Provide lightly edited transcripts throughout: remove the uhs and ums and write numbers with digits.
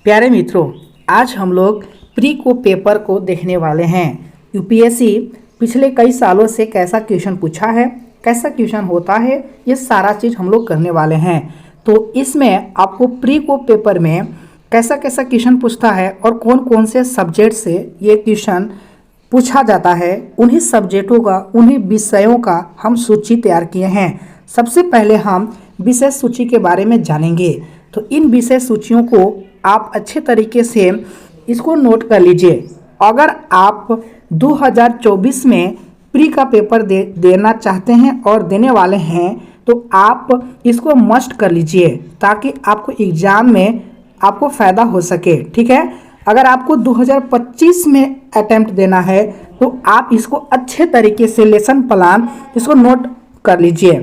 प्यारे मित्रों, आज हम लोग प्री को पेपर को देखने वाले हैं। यूपीएससी पिछले कई सालों से कैसा क्वेश्चन पूछा है, कैसा क्वेश्चन होता है, ये सारा चीज़ हम लोग करने वाले हैं। तो इसमें आपको प्री को पेपर में कैसा कैसा क्वेश्चन पूछता है और कौन कौन से सब्जेक्ट से ये क्वेश्चन पूछा जाता है, उन्हीं सब्जेक्टों का, उन्हीं विषयों का हम सूची तैयार किए हैं। सबसे पहले हम विषय सूची के बारे में जानेंगे। तो इन विषय सूचियों को आप अच्छे तरीके से इसको नोट कर लीजिए। अगर आप 2024 में प्री का पेपर देना चाहते हैं और देने वाले हैं तो आप इसको मस्ट कर लीजिए ताकि आपको एग्ज़ाम में आपको फ़ायदा हो सके। ठीक है, अगर आपको 2025 में अटेम्प्ट देना है तो आप इसको अच्छे तरीके से लेसन प्लान इसको नोट कर लीजिए,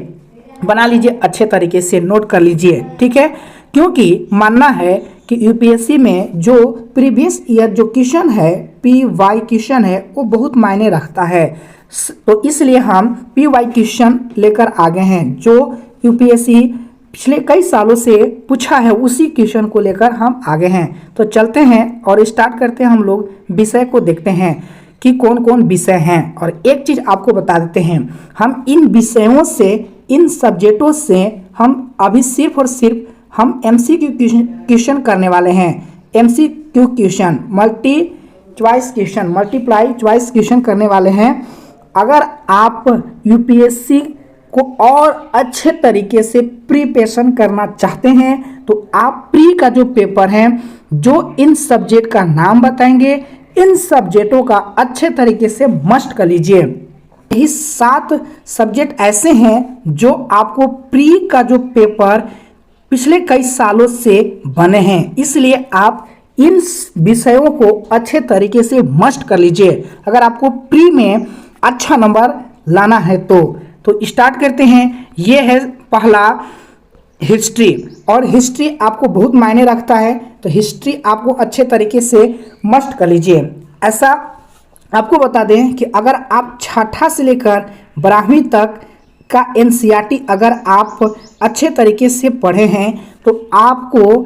बना लीजिए, अच्छे तरीके से नोट कर लीजिए। ठीक है, क्योंकि मानना है कि यूपीएससी में जो प्रीवियस ईयर जो क्वेश्चन है, पीवाई क्वेश्चन है, वो बहुत मायने रखता है। तो इसलिए हम पीवाई क्वेश्चन लेकर आ गए हैं जो यूपीएससी पिछले कई सालों से पूछा है, उसी क्वेश्चन को लेकर हम आगे हैं। तो चलते हैं और स्टार्ट करते हैं। हम लोग विषय को देखते हैं कि कौन कौन विषय हैं। और एक चीज़ आपको बता देते हैं, हम इन विषयों से, इन सब्जेक्टों से हम अभी सिर्फ और सिर्फ हम एमसीक्यू क्वेश्चन करने वाले हैं। MCQ question, multi choice question, multiply choice question करने वाले हैं। अगर आप यूपीएससी को और अच्छे तरीके से प्रिपरेशन करना चाहते हैं तो आप प्री का जो पेपर है, जो इन सब्जेक्ट का नाम बताएंगे, इन सब्जेक्टों का अच्छे तरीके से मस्ट कर लीजिए। यही 7 सब्जेक्ट ऐसे हैं जो आपको प्री का जो पेपर पिछले कई सालों से बने हैं, इसलिए आप इन विषयों को अच्छे तरीके से मस्ट कर लीजिए अगर आपको प्री में अच्छा नंबर लाना है। तो स्टार्ट करते हैं। ये है पहला हिस्ट्री, और हिस्ट्री आपको बहुत मायने रखता है, तो हिस्ट्री आपको अच्छे तरीके से मस्ट कर लीजिए। ऐसा आपको बता दें कि अगर आप छठा से लेकर 12वीं तक का एनसीईआरटी अगर आप अच्छे तरीके से पढ़े हैं तो आपको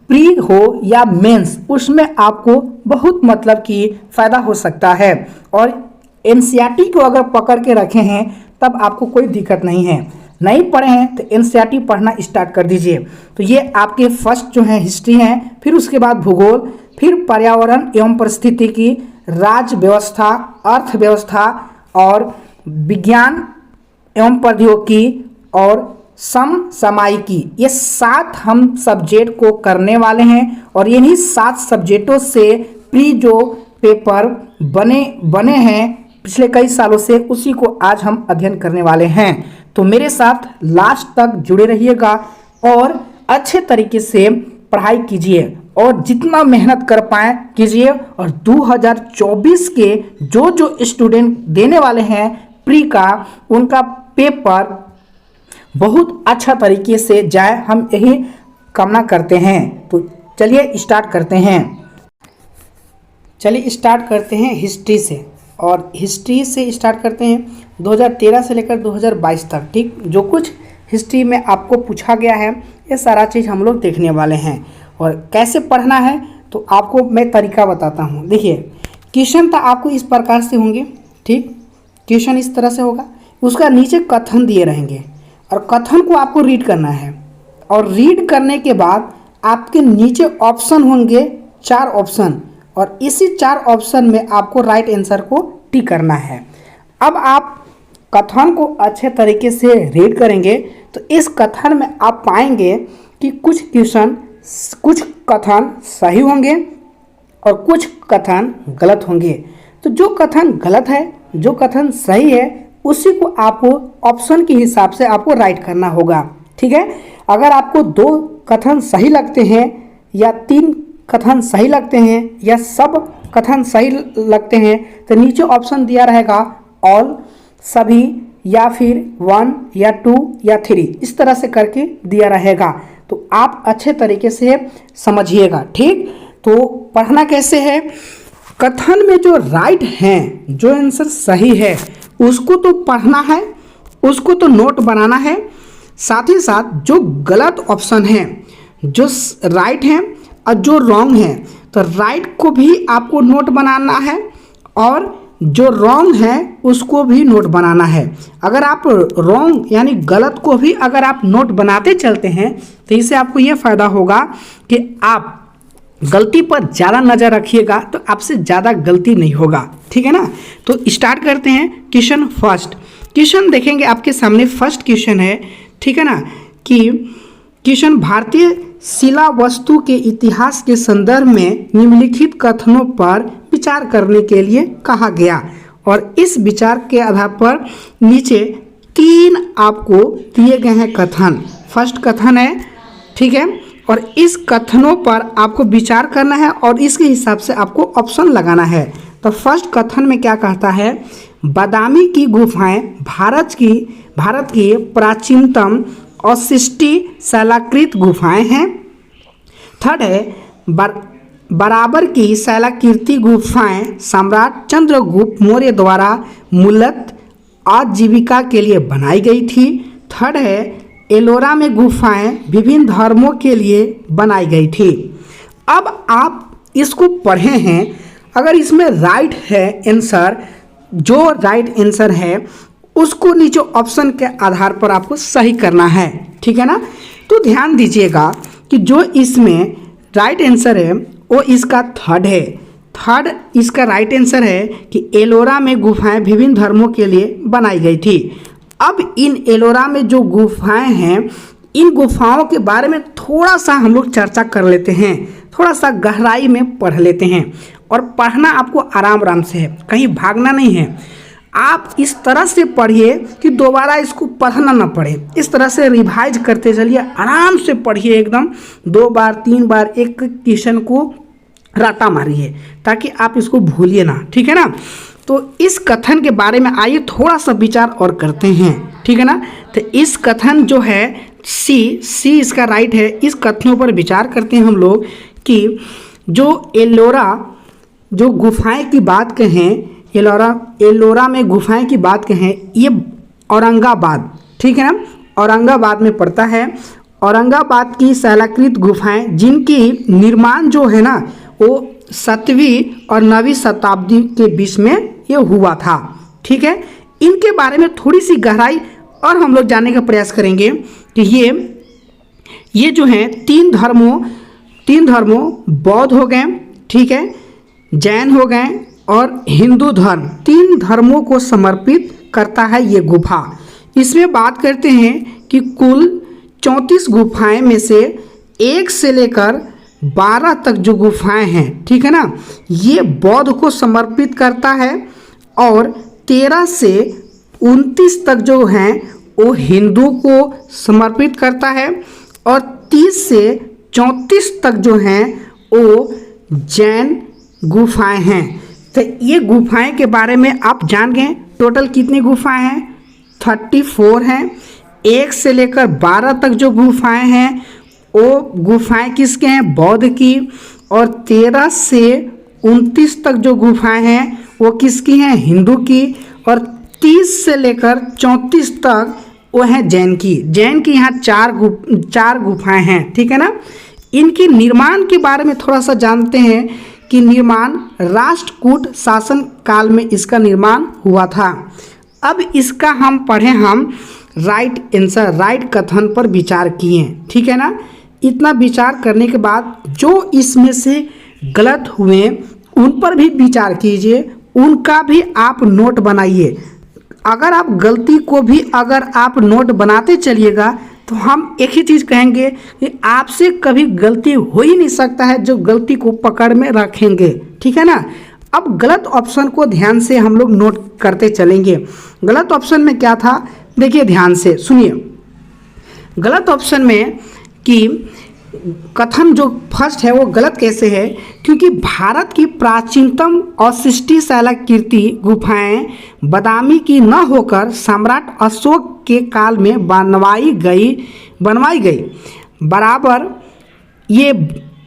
प्री हो या मेंस, उसमें आपको बहुत मतलब कि फ़ायदा हो सकता है। और एनसीईआरटी को अगर पकड़ के रखे हैं तब आपको कोई दिक्कत नहीं है। नहीं पढ़े हैं तो एनसीईआरटी पढ़ना स्टार्ट कर दीजिए। तो ये आपके फर्स्ट जो है हिस्ट्री हैं, फिर उसके बाद भूगोल, फिर पर्यावरण एवं परिस्थितिकी, राज्य व्यवस्था, अर्थव्यवस्था और विज्ञान एवं प्रौद्योगिकी और समसामयिकी। ये 7 हम सब्जेक्ट को करने वाले हैं और इन्हीं 7 सब्जेक्टों से प्री जो पेपर बने हैं पिछले कई सालों से, उसी को आज हम अध्ययन करने वाले हैं। तो मेरे साथ लास्ट तक जुड़े रहिएगा और अच्छे तरीके से पढ़ाई कीजिए और जितना मेहनत कर पाए कीजिए। और 2024 के जो स्टूडेंट देने वाले हैं प्री का, उनका पेपर बहुत अच्छा तरीके से जाए, हम यही कामना करते हैं। तो चलिए स्टार्ट करते हैं। चलिए स्टार्ट करते हैं हिस्ट्री से, और हिस्ट्री से स्टार्ट करते हैं 2013 से लेकर 2022 तक। ठीक, जो कुछ हिस्ट्री में आपको पूछा गया है ये सारा चीज़ हम लोग देखने वाले हैं। और कैसे पढ़ना है तो आपको मैं तरीका बताता हूँ। देखिए, क्वेश्चन तो आपको इस प्रकार से होंगे। ठीक, क्वेश्चन इस तरह से होगा, उसका नीचे कथन दिए रहेंगे और कथन को आपको रीड करना है। और रीड करने के बाद आपके नीचे ऑप्शन होंगे, 4 ऑप्शन, और इसी 4 ऑप्शन में आपको राइट आंसर को टिक करना है। अब आप कथन को अच्छे तरीके से रीड करेंगे तो इस कथन में आप पाएंगे कि कुछ कथन सही होंगे और कुछ कथन गलत होंगे। तो जो कथन गलत है, जो कथन सही है, उसी को आपको ऑप्शन के हिसाब से आपको राइट करना होगा। ठीक है, अगर आपको 2 कथन सही लगते हैं या 3 कथन सही लगते हैं या सब कथन सही लगते हैं तो नीचे ऑप्शन दिया रहेगा ऑल, सभी, या फिर 1 या 2 या 3, इस तरह से करके दिया रहेगा। तो आप अच्छे तरीके से समझिएगा। ठीक, तो पढ़ना कैसे है, कथन में जो राइट हैं, जो आंसर सही है, उसको तो पढ़ना है, उसको तो नोट बनाना है। साथ ही साथ जो गलत ऑप्शन हैं, जो राइट हैं, और जो रॉन्ग है तो राइट को भी आपको नोट बनाना है और जो रॉन्ग है उसको भी नोट बनाना है। अगर आप रॉन्ग यानी गलत को भी अगर आप नोट बनाते चलते हैं तो इससे आपको ये फ़ायदा होगा कि आप गलती पर ज़्यादा नज़र रखिएगा तो आपसे ज़्यादा गलती नहीं होगा। ठीक है ना। तो स्टार्ट करते हैं क्वेश्चन फर्स्ट। क्वेश्चन देखेंगे आपके सामने फर्स्ट क्वेश्चन है, ठीक है ना, कि क्वेश्चन भारतीय शिला वस्तु के इतिहास के संदर्भ में निम्नलिखित कथनों पर विचार करने के लिए कहा गया और इस विचार के आधार पर नीचे 3 आपको दिए गए हैं कथन। फर्स्ट कथन है, ठीक है, और इस कथनों पर आपको विचार करना है और इसके हिसाब से आपको ऑप्शन लगाना है। तो फर्स्ट कथन में क्या कहता है, बादामी की गुफाएं भारत की प्राचीनतम अवशिष्टि शैलाकृत गुफाएं हैं। थर्ड है बराबर की शैलाकृति गुफाएं सम्राट चंद्रगुप्त मौर्य द्वारा मूलतः आजीविका के लिए बनाई गई थी। थर्ड है एलोरा में गुफाएं विभिन्न धर्मों के लिए बनाई गई थी। अब आप इसको पढ़े हैं, अगर इसमें राइट है आंसर, जो राइट आंसर है उसको नीचे ऑप्शन के आधार पर आपको सही करना है। ठीक है ना। तो ध्यान दीजिएगा कि जो इसमें राइट आंसर है वो इसका थर्ड है। थर्ड इसका राइट आंसर है कि एलोरा में गुफाएं विभिन्न धर्मों के लिए बनाई गई थी। अब इन एलोरा में जो गुफाएं हैं, इन गुफाओं के बारे में थोड़ा सा हम लोग चर्चा कर लेते हैं, थोड़ा सा गहराई में पढ़ लेते हैं। और पढ़ना आपको आराम आराम से है, कहीं भागना नहीं है। आप इस तरह से पढ़िए कि दोबारा इसको पढ़ना ना पड़े, इस तरह से रिवाइज करते चलिए, आराम से पढ़िए, एकदम 2 बार 3 बार एक क्वेश्चन को रटा मारिए ताकि आप इसको भूलिए ना। ठीक है ना। तो इस कथन के बारे में आइए थोड़ा सा विचार और करते हैं। ठीक है ना। तो इस कथन जो है सी इसका राइट है। इस कथनों पर विचार करते हैं हम लोग कि जो एलोरा जो गुफाएं की बात कहें, एलोरा में गुफाएं की बात कहें, ये औरंगाबाद, ठीक है ना, औरंगाबाद में पड़ता है। औरंगाबाद की शैलाकृत गुफाएं जिनकी निर्माण जो है ना वो 7वीं और 9वीं शताब्दी के बीच में ये हुआ था। ठीक है। इनके बारे में थोड़ी सी गहराई और हम लोग जानने का प्रयास करेंगे कि ये जो हैं तीन धर्मों बौद्ध हो गए, ठीक है, जैन हो गए और हिंदू धर्म, 3 धर्मों को समर्पित करता है ये गुफा। इसमें बात करते हैं कि कुल 34 गुफाएं में से 1 से लेकर 12 तक जो गुफाएं हैं, ठीक है ना, ये बौद्ध को समर्पित करता है और 13 से 29 तक जो हैं वो हिंदू को समर्पित करता है और 30 से 34 तक जो हैं वो जैन गुफाएं हैं। तो ये गुफाएं के बारे में आप जान गए। टोटल कितनी गुफाएं हैं? 34 हैं। 1 से लेकर 12 तक जो गुफाएं हैं वो गुफाएं किसके हैं? बौद्ध की। और 13 से 29 तक जो गुफाएं हैं वो किसकी हैं? हिंदू की। और 30 से लेकर 34 तक वो हैं जैन की। जैन की यहाँ 4 गुफाएं हैं, ठीक है ना। इनके निर्माण के बारे में थोड़ा सा जानते हैं कि निर्माण राष्ट्रकूट शासन काल में इसका निर्माण हुआ था। अब इसका हम राइट आंसर, राइट कथन पर विचार किए, ठीक है ना। इतना विचार करने के बाद जो इसमें से गलत हुए उन पर भी विचार कीजिए, उनका भी आप नोट बनाइए। अगर आप गलती को भी अगर आप नोट बनाते चलिएगा तो हम एक ही चीज़ कहेंगे कि आपसे कभी गलती हो ही नहीं सकता है जो गलती को पकड़ में रखेंगे, ठीक है ना। अब गलत ऑप्शन को ध्यान से हम लोग नोट करते चलेंगे। गलत ऑप्शन में क्या था, देखिए ध्यान से सुनिए। गलत ऑप्शन में कि कथन जो फर्स्ट है वो गलत कैसे है, क्योंकि भारत की प्राचीनतम अवशिष्टि शैलाकृति गुफाएं बादामी की न होकर सम्राट अशोक के काल में बनवाई गई।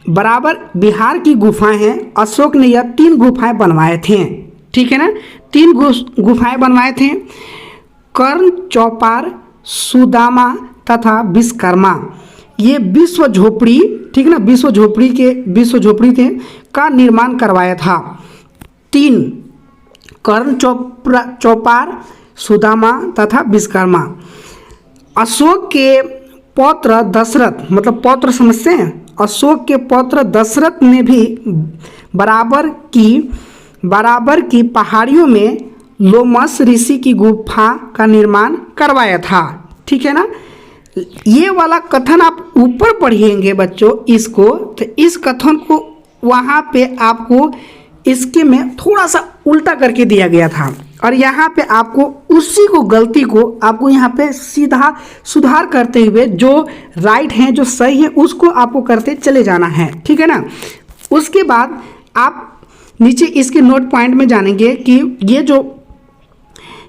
बराबर बिहार की गुफाएं हैं। अशोक ने यह 3 गुफाएं बनवाए थे, ठीक है ना। 3 गुफाएं बनवाए थे, कर्ण, चौपार, सुदामा तथा विश्वकर्मा। ये विश्व झोपड़ी, ठीक है ना, विश्व झोपड़ी थे का निर्माण करवाया था। 3 कर्ण चौपार, सुदामा तथा विश्वकर्मा। अशोक के पौत्र दशरथ, मतलब पौत्र समझते हैं, अशोक के पौत्र दशरथ ने भी बराबर की पहाड़ियों में लोमस ऋषि की गुफा का निर्माण करवाया था। ठीक है ना। ये वाला कथन आप ऊपर पढ़िएंगे बच्चों इसको, तो इस कथन को वहाँ पे आपको इसके में थोड़ा सा उल्टा करके दिया गया था, और यहाँ पे आपको उसी को गलती को आपको यहाँ पे सीधा सुधार करते हुए जो राइट है, जो सही है, उसको आपको करते चले जाना है। ठीक है ना। उसके बाद आप नीचे इसके नोट पॉइंट में जानेंगे कि ये जो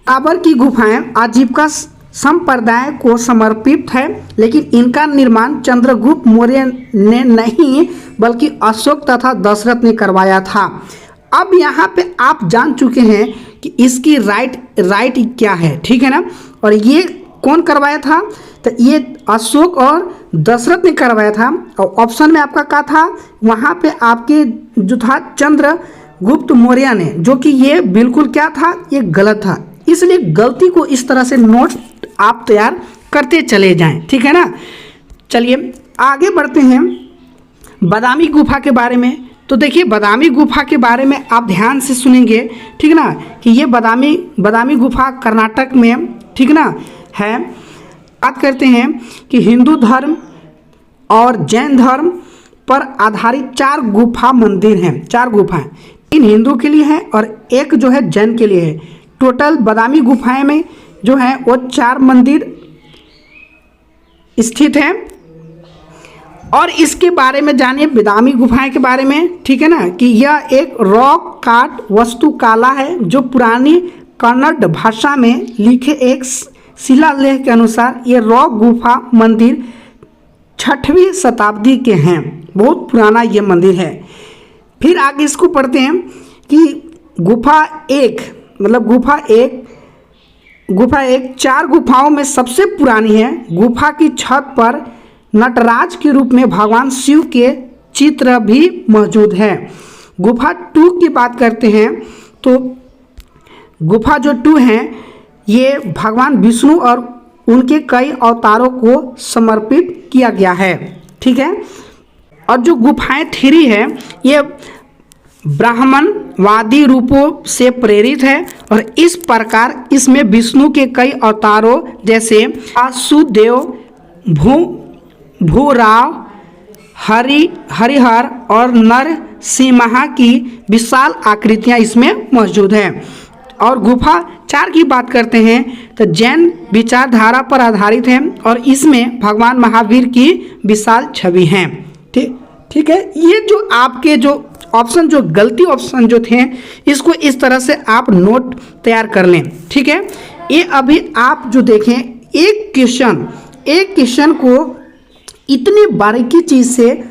काबर की गुफाएं आजीविका संप्रदाय को समर्पित है, लेकिन इनका निर्माण चंद्रगुप्त मौर्य ने नहीं बल्कि अशोक तथा दशरथ ने करवाया था। अब यहाँ पे आप जान चुके हैं कि इसकी राइट क्या है। ठीक है ना। और ये कौन करवाया था, तो ये अशोक और दशरथ ने करवाया था। और ऑप्शन में आपका क्या था, वहाँ पे आपके जो था चंद्रगुप्त मौर्य ने, जो कि ये बिल्कुल क्या था, ये गलत था। इसलिए गलती को इस तरह से नोट आप तैयार करते चले जाएं। ठीक है ना। चलिए आगे बढ़ते हैं बादामी गुफा के बारे में। तो देखिए बादामी गुफा के बारे में आप ध्यान से सुनेंगे, ठीक है ना, कि ये बादामी गुफा कर्नाटक में, ठीक ना, है। बात करते हैं कि हिंदू धर्म और जैन धर्म पर आधारित 4 गुफा मंदिर हैं, 4 गुफाएं, 3 हिंदू के लिए हैं और 1 जो है जैन के लिए है। टोटल बादामी गुफाएं में जो है वो 4 मंदिर स्थित हैं। और इसके बारे में जानिए बादामी गुफाएं के बारे में, ठीक है ना, कि यह एक रॉक काट वास्तुकला है जो पुरानी कन्नड़ भाषा में लिखे एक शिलालेख के अनुसार ये रॉक गुफा मंदिर 6वीं शताब्दी के हैं। बहुत पुराना ये मंदिर है। फिर आगे इसको पढ़ते हैं कि गुफा एक 4 गुफाओं में सबसे पुरानी है। गुफा की छत पर नटराज के रूप में भगवान शिव के चित्र भी मौजूद है। गुफा 2 की बात करते हैं तो गुफा जो 2 है ये भगवान विष्णु और उनके कई अवतारों को समर्पित किया गया है। ठीक है। और जो गुफाएं 3 है ये ब्राह्मणवादी रूपों से प्रेरित है और इस प्रकार इसमें विष्णु के कई अवतारों जैसे वासुदेव, भूराव, हरिहर और नरसिम्हा की विशाल आकृतियां इसमें मौजूद हैं। और गुफा 4 की बात करते हैं तो जैन विचारधारा पर आधारित है और इसमें भगवान महावीर की विशाल छवि है। ठीक है। ये जो आपके जो ऑप्शन, जो गलती ऑप्शन जो थे, इसको इस तरह से आप नोट तैयार कर लें। ठीक है। ये अभी आप जो देखें एक क्वेश्चन को इतनी बारीकी चीज़ से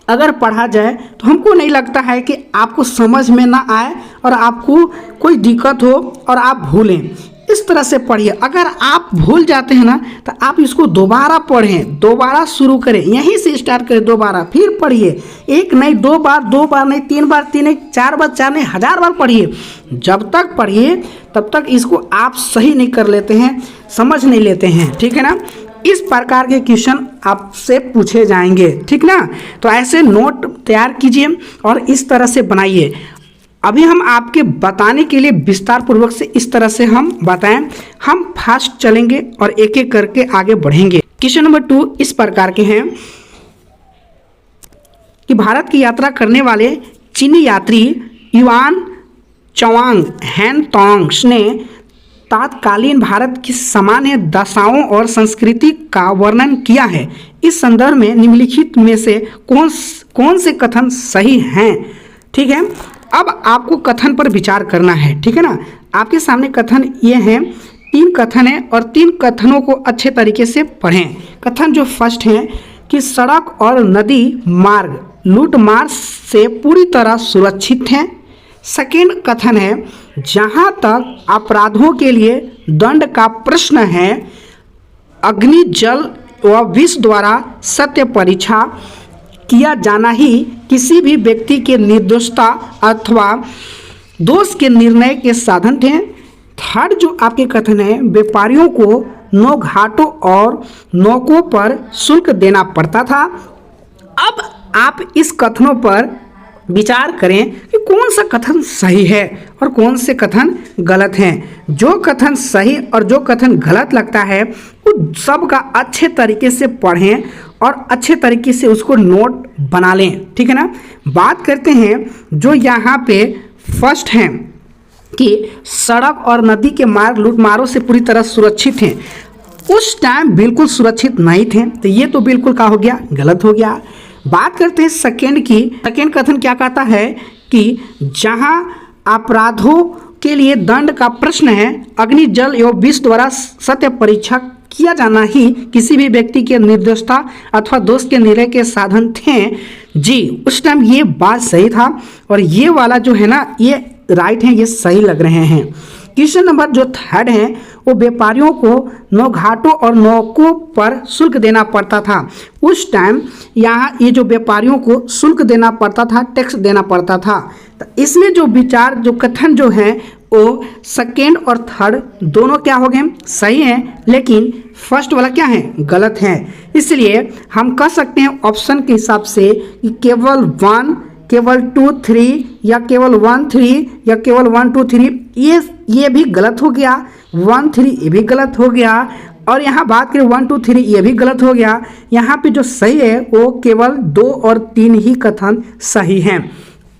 अगर पढ़ा जाए तो हमको नहीं लगता है कि आपको समझ में ना आए और आपको कोई दिक्कत हो और आप भूलें। इस तरह से पढ़िए। अगर आप भूल जाते हैं ना तो आप इसको दोबारा पढ़ें, दोबारा शुरू करें, यहीं से स्टार्ट करें, दोबारा फिर पढ़िए। 1 नहीं 2 बार, 2 बार नहीं 3 बार, 3 नहीं 4 बार, 4 नहीं 1000 बार पढ़िए। जब तक पढ़िए तब तक इसको आप सही नहीं कर लेते हैं, समझ नहीं लेते हैं। ठीक है ना। इस प्रकार के क्वेश्चन आपसे पूछे जाएंगे। ठीक ना। तो ऐसे नोट तैयार कीजिए और इस तरह से बनाइए। अभी हम आपके बताने के लिए विस्तार पूर्वक से इस तरह से हम बताएं, हम फास्ट चलेंगे और एक एक करके आगे बढ़ेंगे। क्वेश्चन नंबर 2 इस प्रकार के हैं कि भारत की यात्रा करने वाले चीनी यात्री युआन चवांग हैन तोंग्स ने तत्कालीन भारत की सामान्य दशाओं और संस्कृति का वर्णन किया है। इस संदर्भ में निम्नलिखित में से कौन से कथन सही हैं। ठीक है। अब आपको कथन पर विचार करना है। ठीक है ना। आपके सामने कथन ये हैं, 3 कथन है और 3 कथनों को अच्छे तरीके से पढ़ें। कथन जो फर्स्ट है कि सड़क और नदी मार्ग लूटमार से पूरी तरह सुरक्षित हैं। सेकेंड कथन है जहाँ तक अपराधों के लिए दंड का प्रश्न है, अग्नि, जल व विष द्वारा सत्य परीक्षा किया जाना ही किसी भी व्यक्ति के निर्दोषता अथवा दोष के निर्णय के साधन थे। थर्ड जो आपके कथन है, व्यापारियों को नौ घाटों और नौकों पर शुल्क देना पड़ता था। अब आप इस कथनों पर विचार करें कि कौन सा कथन सही है और कौन से कथन गलत हैं। जो कथन सही और जो कथन गलत लगता है वो सब का अच्छे तरीके से पढ़ें और अच्छे तरीके से उसको नोट बना लें, ठीक है ना। बात करते हैं जो यहाँ पे फर्स्ट हैं कि सड़क और नदी के मार्ग लूटमारों से पूरी तरह सुरक्षित हैं। उस टाइम बिल्कुल सुरक्षित नहीं थे, तो ये तो बिल्कुल क्या हो गया, गलत हो गया। बात करते हैं सेकेंड की। सेकेंड कथन क्या कहता है कि जहां अपराधों के लिए दंड का प्रश्न है, अग्नि जल एवं विष द्वारा सत्य परीक्षा किया जाना ही किसी भी व्यक्ति के निर्दोषता अथवा दोष के निर्णय के साधन थे। जी, उस टाइम ये बात सही था और ये वाला जो है ना, ये राइट है, ये सही लग रहे हैं। क्वेश्चन नंबर जो थर्ड है वो व्यापारियों को नौ घाटों और नौकों पर शुल्क देना पड़ता था। उस टाइम यहाँ ये जो व्यापारियों को शुल्क देना पड़ता था, टैक्स देना पड़ता था। तो इसमें जो विचार जो कथन जो है वो सेकेंड और थर्ड दोनों क्या हो गए, सही हैं, लेकिन फर्स्ट वाला क्या है, गलत है। इसलिए हम कह सकते हैं ऑप्शन के हिसाब से कि केवल 1, केवल 2, 3 या केवल 1, 3 या केवल 1, 2, 3 ये भी गलत हो गया। 1, 3 ये भी गलत हो गया और यहाँ बात करें 1, 2, 3 ये भी गलत हो गया। यहाँ पे जो सही है वो केवल 2 और 3 ही कथन सही हैं।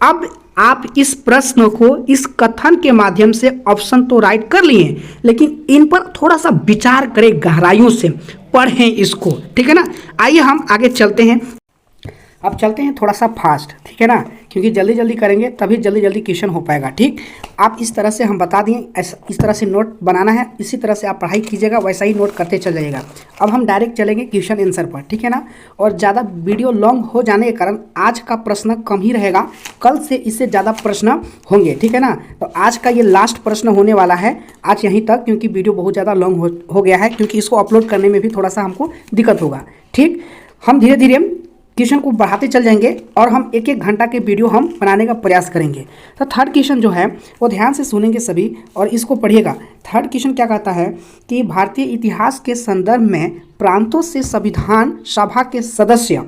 अब आप इस प्रश्न को इस कथन के माध्यम से ऑप्शन तो राइट कर लिए, लेकिन इन पर थोड़ा सा विचार करें, गहराइयों से पढ़ें इसको, ठीक है ना। आइए हम आगे चलते हैं। अब चलते हैं थोड़ा सा फास्ट, ठीक है ना, क्योंकि जल्दी जल्दी करेंगे तभी जल्दी जल्दी क्वेश्चन हो पाएगा। ठीक, आप इस तरह से हम बता दिए, इस तरह से नोट बनाना है, इसी तरह से आप पढ़ाई कीजिएगा, वैसा ही नोट करते चल जाइएगा। अब हम डायरेक्ट चलेंगे क्वेश्चन आंसर पर, ठीक है ना। और ज़्यादा वीडियो लॉन्ग हो जाने के कारण आज का प्रश्न कम ही रहेगा, कल से इससे ज़्यादा प्रश्न होंगे, ठीक है ना। तो आज का ये लास्ट प्रश्न होने वाला है, आज यहीं तक, क्योंकि वीडियो बहुत ज़्यादा लॉन्ग हो गया है, क्योंकि इसको अपलोड करने में भी थोड़ा सा हमको दिक्कत होगा। ठीक, हम धीरे धीरे क्वेश्चन को बढ़ाते चल जाएंगे और हम 1-1 घंटा के वीडियो हम बनाने का प्रयास करेंगे। तो थर्ड क्वेश्चन जो है वो ध्यान से सुनेंगे सभी और इसको पढ़िएगा। थर्ड क्वेश्चन क्या कहता है कि भारतीय इतिहास के संदर्भ में प्रांतों से संविधान सभा के सदस्य,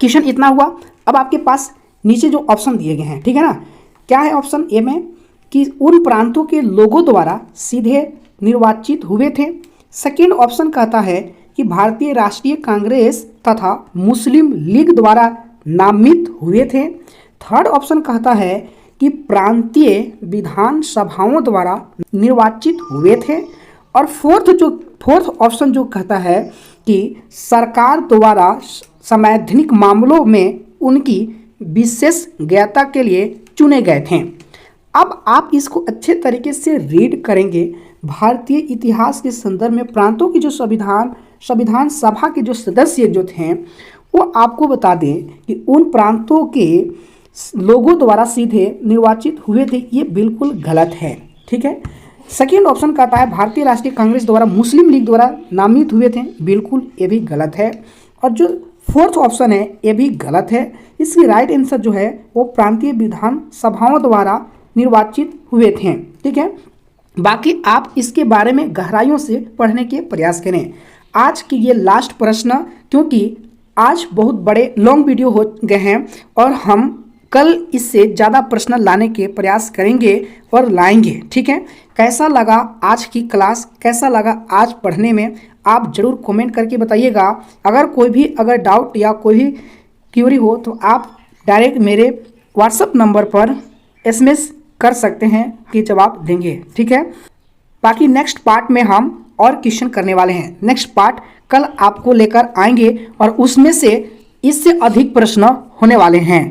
क्वेश्चन इतना हुआ। अब आपके पास नीचे जो ऑप्शन दिए गए हैं, ठीक है ना, क्या है ऑप्शन ए में कि उन प्रांतों के लोगों द्वारा सीधे निर्वाचित हुए थे। सेकेंड ऑप्शन कहता है कि भारतीय राष्ट्रीय कांग्रेस तथा मुस्लिम लीग द्वारा नामित हुए थे। थर्ड ऑप्शन कहता है कि प्रांतीय विधान सभाओं द्वारा निर्वाचित हुए थे। और फोर्थ ऑप्शन जो कहता है कि सरकार द्वारा संवैधानिक मामलों में उनकी विशेषज्ञता के लिए चुने गए थे। अब आप इसको अच्छे तरीके से रीड करेंगे। भारतीय इतिहास के संदर्भ में प्रांतों की जो संविधान सभा के जो सदस्य जो थे वो आपको बता दें कि उन प्रांतों के लोगों द्वारा सीधे निर्वाचित हुए थे, ये बिल्कुल गलत है। ठीक है, सेकेंड ऑप्शन कहता है भारतीय राष्ट्रीय कांग्रेस द्वारा मुस्लिम लीग द्वारा नामित हुए थे, बिल्कुल ये भी गलत है। और जो फोर्थ ऑप्शन है ये भी गलत है। इसकी राइट आंसर जो है वो प्रांतीय विधान सभाओं द्वारा निर्वाचित हुए थे। ठीक है, बाकी आप इसके बारे में गहराइयों से पढ़ने के प्रयास करें। आज की ये लास्ट प्रश्न, क्योंकि आज बहुत बड़े लॉन्ग वीडियो हो गए हैं और हम कल इससे ज़्यादा प्रश्न लाने के प्रयास करेंगे और लाएंगे। ठीक है, कैसा लगा आज की क्लास, कैसा लगा आज पढ़ने में, आप ज़रूर कमेंट करके बताइएगा। अगर डाउट या कोई भी क्यूरी हो तो आप डायरेक्ट मेरे व्हाट्सएप नंबर पर SMS कर सकते हैं कि जवाब देंगे। ठीक है, बाकी नेक्स्ट पार्ट में हम और क्वेश्चन करने वाले हैं। नेक्स्ट पार्ट कल आपको लेकर आएंगे और उसमें से इससे अधिक प्रश्न होने वाले हैं।